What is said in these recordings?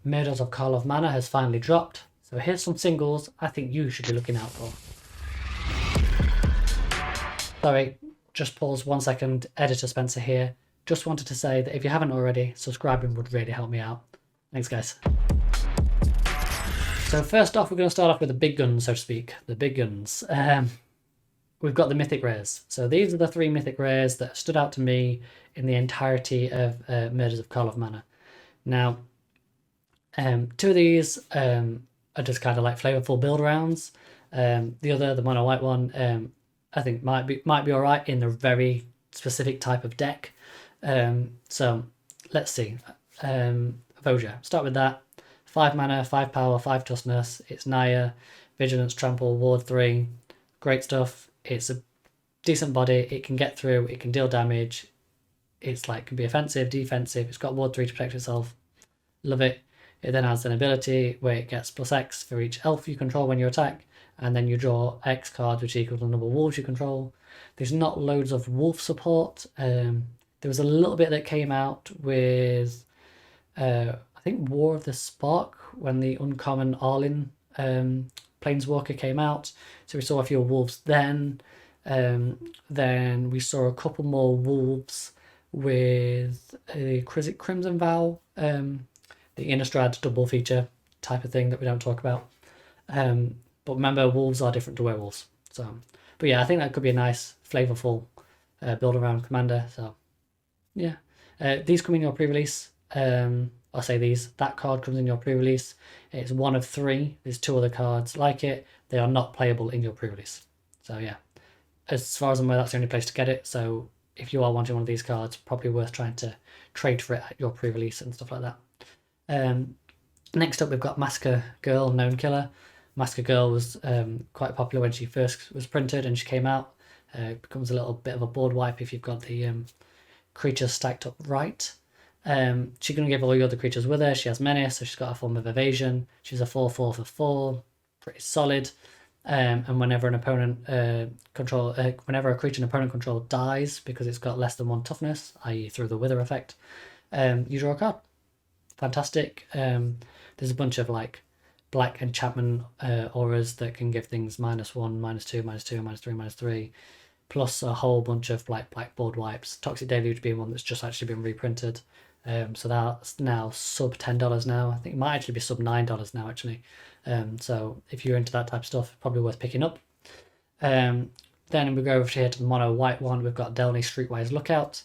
Murders of Karlov Manor has finally dropped, so here's some singles I think you should be looking out for. Sorry, just pause 1 second, Editor Spencer here. Just wanted to say that if you haven't already, subscribing would really help me out. Thanks guys. So first off, we're going to start off with the big guns, so to speak. The big guns. We've got the Mythic Rares. So these are the 3 Mythic Rares that stood out to me in the entirety of Murders of Karlov Manor. Now, 2 of these are just kind of like flavorful build rounds. The other, the mono white one, I think might be alright in a very specific type of deck. So let's see. Voja, start with that. 5 mana, 5 power, 5 toughness. It's Naya, Vigilance, Trample, Ward 3. Great stuff. It's a decent body. It can get through. It can deal damage. It's like can be offensive, defensive. It's got Ward 3 to protect itself. Love it. It then has an ability where it gets +X for each elf you control when you attack, and then you draw X cards which equals the number of wolves you control. There's not loads of wolf support. There was a little bit that came out with I think War of the Spark when the uncommon Arlin Planeswalker came out. So we saw a few wolves then. Then we saw a couple more wolves with a Crimson Vow, the Innistrad double feature type of thing that we don't talk about. But remember, wolves are different to werewolves. So, but yeah, I think that could be a nice, flavorful build around commander. So, yeah, these come in your pre-release. I'll say these. That card comes in your pre-release. It's 1 of 3. There's 2 other cards like it. They are not playable in your pre-release. So yeah, as far as I'm aware, that's the only place to get it. So if you are wanting one of these cards, probably worth trying to trade for it at your pre-release and stuff like that. Next up, we've got Massacre Girl, Known Killer. Massacre Girl was quite popular when she first was printed and she came out. It becomes a little bit of a board wipe if you've got the creatures stacked up right. She's going to give all your other creatures with her. She has Menace, so she's got a form of evasion. She's a 4/4 for 4, pretty solid. And whenever an opponent whenever a creature an opponent control dies because it's got less than 1 toughness, i.e. through the Wither effect, you draw a card. Fantastic. There's a bunch of like black enchantment auras that can give things -1, -2, -2, -3, -3. Plus a whole bunch of like black board wipes. Toxic Deluge being one that's just actually been reprinted. So that's now sub $10 now. I think it might actually be sub $9 now actually. So if you're into that type of stuff, probably worth picking up. Then we go over here to the mono white one. We've got Delny Streetwise Lookout.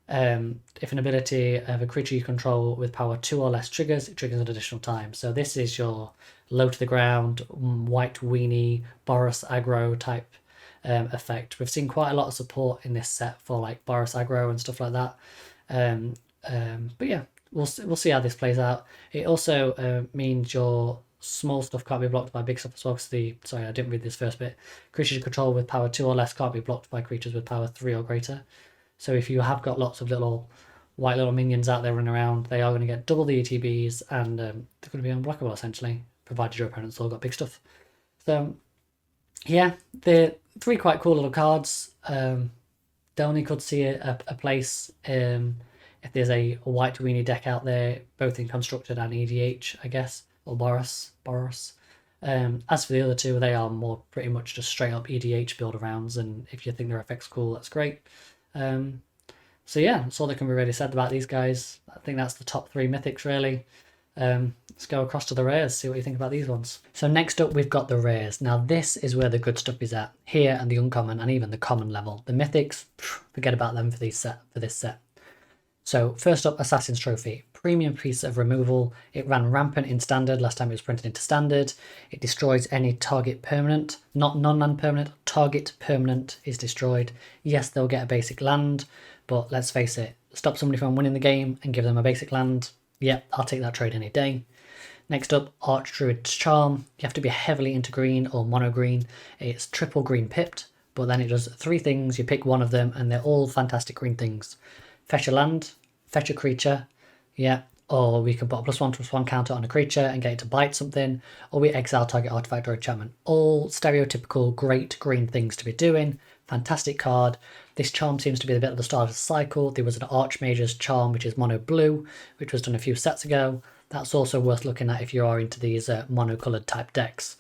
If an ability of a creature you control with power 2 or less triggers, it triggers an additional time. So this is your low to the ground, white weenie, Boros aggro type effect. We've seen quite a lot of support in this set for like Boros aggro and stuff like that. But yeah, we'll see how this plays out. It also means your small stuff can't be blocked by big stuff as well. Sorry, I didn't read this first bit. Creatures you control with power 2 or less can't be blocked by creatures with power 3 or greater. So if you have got lots of little white little minions out there running around, they are going to get double the ETBs and they're going to be unblockable essentially, provided your opponent's all got big stuff. So yeah, they're 3 quite cool little cards. Delny could see a place if there's a white weenie deck out there, both in Constructed and EDH, I guess, or Boros. As for the other 2, they are more pretty much just straight up EDH build arounds, and if you think their effects cool, that's great. So yeah, that's all that can be really said about these guys. I think that's the top 3 mythics really. Let's go across to the rares, see what you think about these ones. So next up we've got the rares. Now this is where the good stuff is at. Here and the uncommon and even the common level. The mythics, forget about them for this set. So first up, Assassin's Trophy. Premium piece of removal. It ran rampant in Standard last time it was printed into Standard. It destroys any target permanent. Not non-land permanent, target permanent is destroyed. Yes, they'll get a basic land, but let's face it, stop somebody from winning the game and give them a basic land. Yep, I'll take that trade any day. Next up, Archdruid's Charm. You have to be heavily into green or mono green. It's triple green pipped, but then it does 3 things. You pick one of them and they're all fantastic green things. Fetch a land, fetch a creature, yeah, or we can put a +1/+1 counter on a creature and get it to bite something, or we exile target artifact or enchantment. All stereotypical great green things to be doing. Fantastic card. This charm seems to be a bit of the start of the cycle. There was an Archmage's charm, which is mono blue, which was done a few sets ago. That's also worth looking at if you are into these monocolored type decks.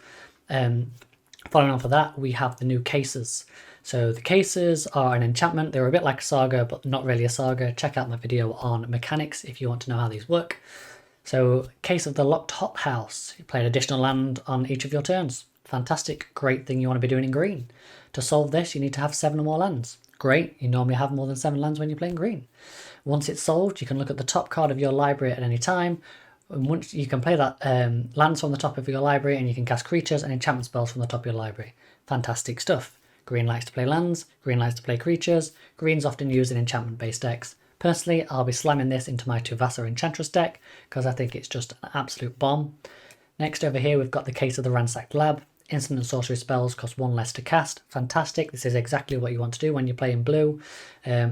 Following on for that, we have the new cases. So the cases are an enchantment. They're a bit like a saga, but not really a saga. Check out my video on mechanics if you want to know how these work. So, Case of the Locked Hothouse. You play an additional land on each of your turns. Fantastic, great thing you want to be doing in green. To solve this, you need to have 7 or more lands. Great, you normally have more than 7 lands when you're playing green. Once it's solved, you can look at the top card of your library at any time. And once you can play that lands from the top of your library, and you can cast creatures and enchantment spells from the top of your library. Fantastic stuff. Green likes to play lands, green likes to play creatures, green's often used in enchantment-based decks. Personally, I'll be slamming this into my Tuvasa Enchantress deck because I think it's just an absolute bomb. Next over here, we've got the Case of the Ransacked Lab. Instant and sorcery spells cost 1 less to cast. Fantastic. This is exactly what you want to do when you're playing blue.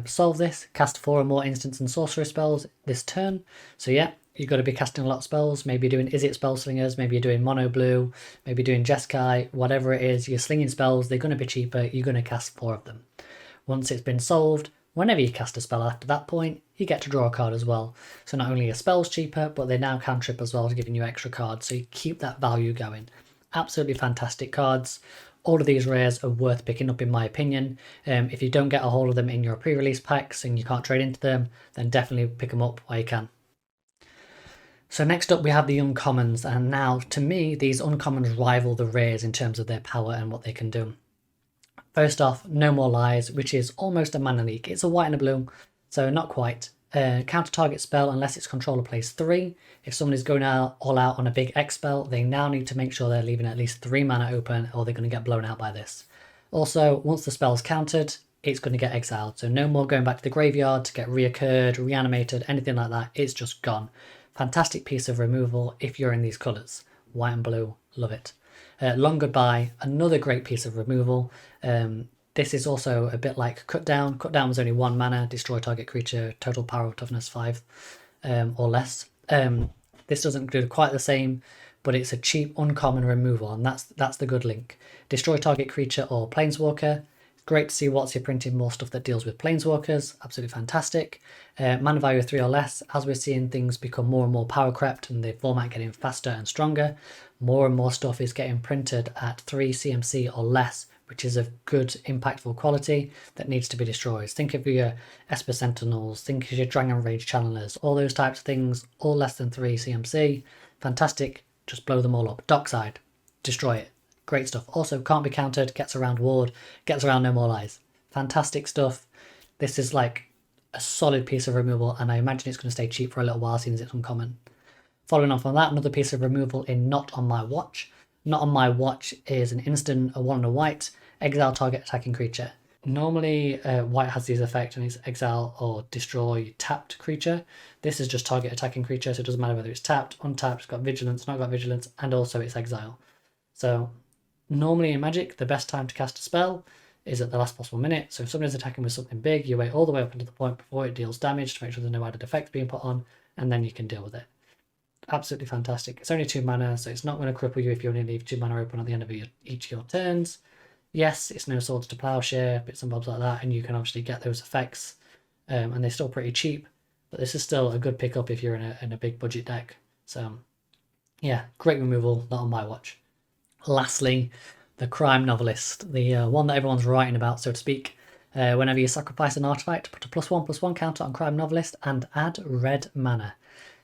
Solve this. Cast 4 or more instants and sorcery spells this turn. So yeah, you've got to be casting a lot of spells. Maybe you're doing Izzet Spellslingers. Maybe you're doing Mono Blue. Maybe you're doing Jeskai. Whatever it is, you're slinging spells. They're going to be cheaper. You're going to cast 4 of them. Once it's been solved, whenever you cast a spell after that point, you get to draw a card as well. So not only are spells cheaper, but they now cantrip as well, giving you extra cards. So you keep that value going. Absolutely fantastic cards. All of these rares are worth picking up in my opinion. If you don't get a hold of them in your pre-release packs and you can't trade into them, then definitely pick them up while you can. So next up we have the uncommons, and now to me these uncommons rival the rares in terms of their power and what they can do. First off, No More Lies, which is almost a mana leak. It's a white and a blue, so not quite. Counter target spell unless its controller plays 3. If someone is going all out on a big X spell, they now need to make sure they're leaving at least 3 mana open or they're going to get blown out by this. Also, once the spell's countered, it's going to get exiled. So no more going back to the graveyard to get reoccurred, reanimated, anything like that. It's just gone. Fantastic piece of removal if you're in these colours. White and blue, love it. Long Goodbye, another great piece of removal. This is also a bit like Cut Down. Cut Down was only 1 mana, destroy target creature, total power of toughness 5 or less. This doesn't do quite the same, but it's a cheap, uncommon removal, and that's the good link. Destroy target creature or planeswalker. Great to see WotC printing more stuff that deals with planeswalkers. Absolutely fantastic. Mana value 3 or less. As we're seeing things become more and more power crept and the format getting faster and stronger, more and more stuff is getting printed at 3 CMC or less, which is of good, impactful quality that needs to be destroyed. Think of your Esper Sentinels, think of your Dragon Rage Channelers, all those types of things, all less than 3 CMC. Fantastic, just blow them all up. Dockside, destroy it. Great stuff. Also, can't be countered, gets around Ward, gets around No More Lies. Fantastic stuff. This is like a solid piece of removal, and I imagine it's going to stay cheap for a little while since it's uncommon. Following on from that, another piece of removal in Not On My Watch. Not On My Watch is an instant, a 1 and a white, exile target attacking creature. Normally, white has these effects and it's exile or destroy tapped creature. This is just target attacking creature, so it doesn't matter whether it's tapped, untapped, it's got vigilance, not got vigilance, and also it's exile. So normally in Magic, the best time to cast a spell is at the last possible minute. So if somebody's attacking with something big, you wait all the way up until the point before it deals damage to make sure there's no added effects being put on, and then you can deal with it. Absolutely fantastic. It's only 2 mana, so it's not going to cripple you if you only leave 2 mana open at the end of each of your turns. Yes, it's no Swords to Plowshare, bits and bobs like that, and you can obviously get those effects, and they're still pretty cheap, but this is still a good pickup if you're in a big budget deck. So yeah, great removal, Not On My Watch. Lastly, the Crime Novelist, the one that everyone's writing about, so to speak. Whenever you sacrifice an artifact, put a +1/+1 counter on Crime Novelist and add red mana.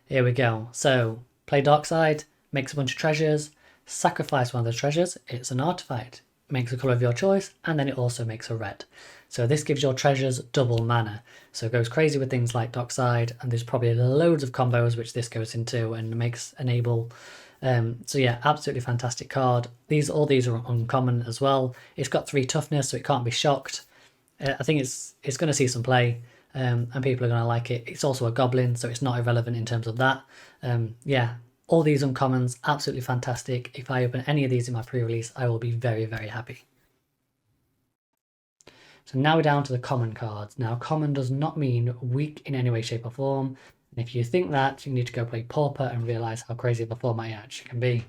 Here we go. So play Darkside, makes a bunch of treasures, sacrifice one of the treasures, it's an artifact, makes a colour of your choice, and then it also makes a red. So this gives your treasures double mana. So it goes crazy with things like Dockside, and there's probably loads of combos which this goes into and makes enable. So yeah, absolutely fantastic card. All these are uncommon as well. It's got 3 toughness, so it can't be shocked. I think it's going to see some play, and people are going to like it. It's also a goblin, so it's not irrelevant in terms of that. Yeah, all these uncommons, absolutely fantastic. If I open any of these in my pre-release, I will be very, very happy. So now we're down to the common cards. Now, common does not mean weak in any way, shape or form. And if you think that, you need to go play Pauper and realise how crazy the format it actually can be.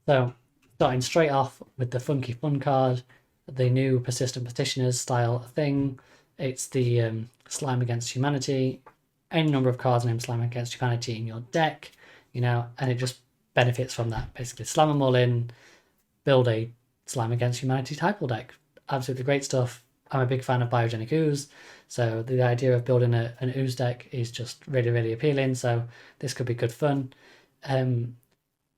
So, starting straight off with the Funky Fun card, the new Persistent Petitioners style thing. It's the Slime Against Humanity. Any number of cards named Slime Against Humanity in your deck. and it just benefits from that. Basically, slam them all in, build a Slime Against Humanity type deck. Absolutely great stuff. I'm a big fan of Biogenic Ooze, so the idea of building an Ooze deck is just really, really appealing, so this could be good fun.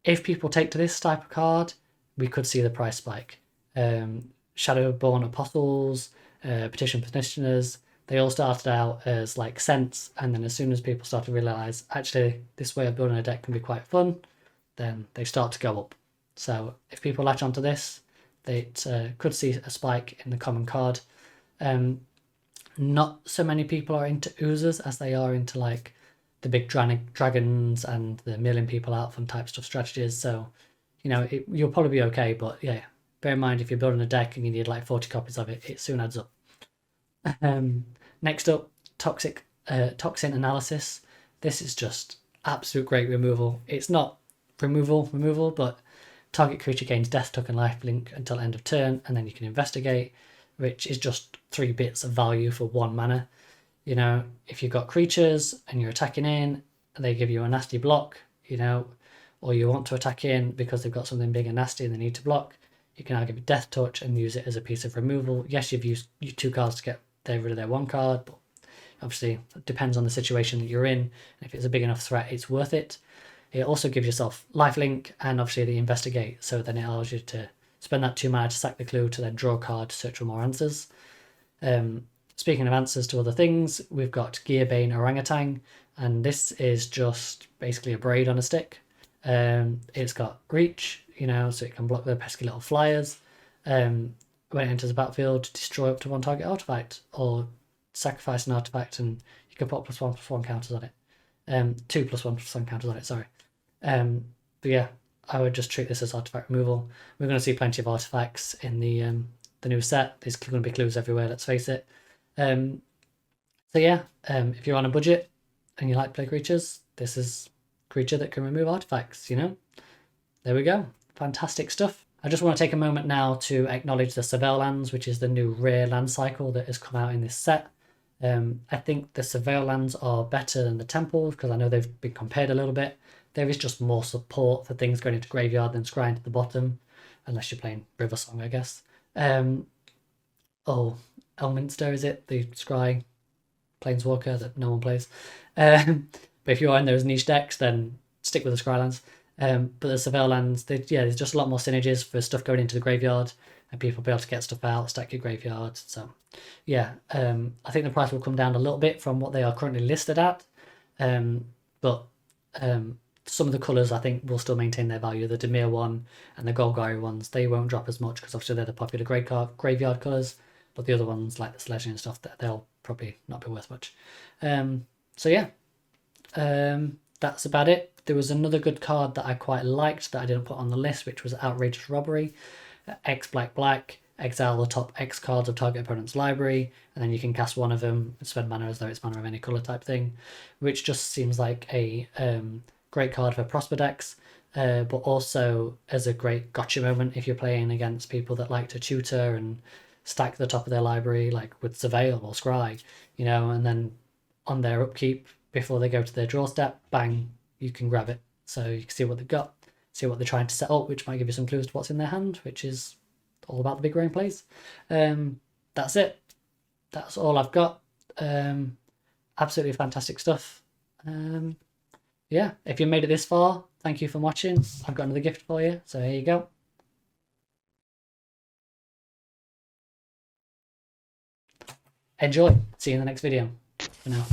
If people take to this type of card, we could see the price spike. Shadowborn Apostles, Petition Petitioners, they all started out as like cents, and then as soon as people start to realise, actually, this way of building a deck can be quite fun, then they start to go up. So if people latch onto this, they could see a spike in the common card. Not so many people are into oozes as they are into like the big dragons and the milling people out from type stuff strategies. So, you'll probably be okay. But yeah, bear in mind if you're building a deck and you need like 40 copies of it, it soon adds up. Next up, Toxin Analysis. This is just absolute great removal. It's not removal, but target creature gains death token lifelink until end of turn, and then you can investigate, which is just 3 bits of value for 1 mana. If you've got creatures and you're attacking in, and they give you a nasty block, or you want to attack in because they've got something big and nasty and they need to block, you can now give it Death Touch and use it as a piece of removal. Yes, you've used 2 cards to get rid of their 1 card, but obviously it depends on the situation that you're in. And if it's a big enough threat, it's worth it. It also gives yourself lifelink and obviously the investigate, so then it allows you to spend that 2 mana to sack the clue to then draw a card to search for more answers. Speaking of answers to other things, we've got Gearbane Orangutan, and this is just basically a braid on a stick. It's got reach, so it can block the pesky little flyers. When it enters the battlefield, destroy up to 1 target artifact, or sacrifice an artifact and you can put +1/+1 counters on it. 2 +1/+1 counters on it, sorry. But yeah, I would just treat this as artifact removal. We're going to see plenty of artifacts in the new set. There's going to be clues everywhere, let's face it. So yeah, if you're on a budget and you like to play creatures, this is a creature that can remove artifacts, There we go. Fantastic stuff. I just want to take a moment now to acknowledge the Surveil lands, which is the new rare land cycle that has come out in this set. I think the Surveil lands are better than the temples because I know they've been compared a little bit. There is just more support for things going into graveyard than scrying to the bottom, unless you're playing River Song, I guess. Elminster, is it? The scry planeswalker that no one plays. But if you're in those niche decks, then stick with the Scrylands. But the Surveil lands, there's just a lot more synergies for stuff going into the graveyard, and people will be able to get stuff out, stack your graveyard. So, yeah, I think the price will come down a little bit from what they are currently listed at. But some of the colours I think will still maintain their value. The Dimir one and the Golgari ones, they won't drop as much because obviously they're the popular graveyard colours. But the other ones, like the Sledging and stuff, they'll probably not be worth much. So yeah, that's about it. There was another good card that I quite liked that I didn't put on the list, which was Outrageous Robbery. X black, exile the top X cards of target opponent's library, and then you can cast one of them and spend mana as though it's mana of any colour type thing, which just seems like a great card for Prosper decks, but also as a great gotcha moment if you're playing against people that like to tutor and stack the top of their library, like with Surveil or Scry, and then on their upkeep, before they go to their draw step, bang, you can grab it. So you can see what they've got, see what they're trying to set up, which might give you some clues to what's in their hand, which is all about the big brain plays. That's it. That's all I've got. Absolutely fantastic stuff. Yeah, if you made it this far, thank you for watching. I've got another gift for you, so here you go. Enjoy. See you in the next video. For now.